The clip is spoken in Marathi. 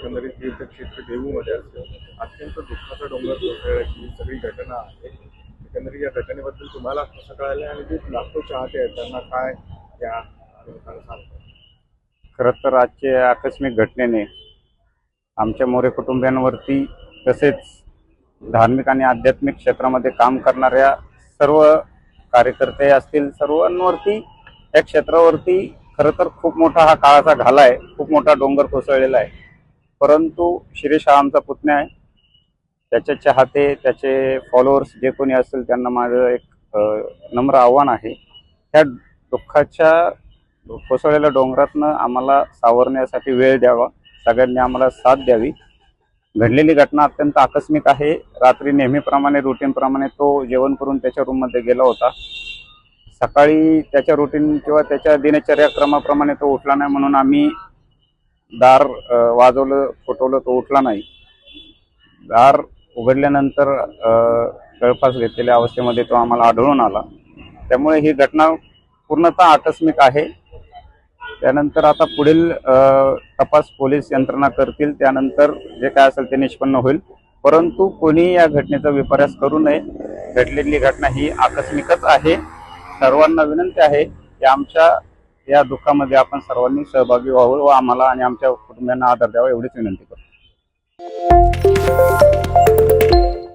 एकंदरीत तीर्थक्षेत्र देहूमध्ये असेल अत्यंत दुःखाचा डोंगर कोसळण्याची सगळी घटना आहे। एकंदरीत या घटनेबद्दल तुम्हाला कसं कळालं आणि जे लाखो चाहते आहेत त्यांना काय या सांगतो? खरं तर आजच्या आकस्मिक घटनेने आमच्या मोरे कुटुंबियांवरती तसेच धार्मिक आणि आध्यात्मिक क्षेत्रामध्ये काम करणाऱ्या सर्व कार्यकर्ते असतील सर्वांवरती या क्षेत्रावरती खरं तर खूप मोठा हा काळाचा घाला आहे, खूप मोठा डोंगर कोसळलेला आहे। परंतु शिरीष हा आमचा पुतण्या आहे, त्याचे चाहते त्याचे फॉलोअर्स जे कोणी असतील त्यांना माझं एक नम्र आव्हान आहे, त्या दुःखाच्या कोसळलेल्या डोंगरातनं आम्हाला सावरण्यासाठी वेळ द्यावा, सगळ्यांनी आम्हाला साथ द्यावी। घडलेली घटना अत्यंत आकस्मिक आहे। रात्री नेहमीप्रमाणे रूटीनप्रमाणे तो जेवण करून त्याच्या रूममध्ये गेला होता। सकाळी त्याच्या रूटीन किंवा त्याच्या दिनचर्याक्रमाप्रमाणे तो उठला नाही, म्हणून आम्ही दार वाजवलं फुटवलं, तो उठला नाही। दार उघडल्यानंतर गळफास घेतलेल्या अवस्थेमध्ये तो आम्हाला आढळून आला। त्यामुळे ही घटना पूर्णतः आकस्मिक आहे। त्यानंतर आता पुढील तपास पोलीस यंत्रणा करतील, त्यानंतर जे काय असेल ते निष्पन्न होईल। परंतु कोणी या घटनेचा विपर्यास करू नये। घडलेली घटना ही आकस्मिकच आहे। सर्वांना विनंती आहे की आमच्या या दुःखामध्ये आपण सर्वांनी सहभागी व्हावं व आम्हाला आणि आमच्या कुटुंबियांना आदर द्यावा एवढीच विनंती करतो।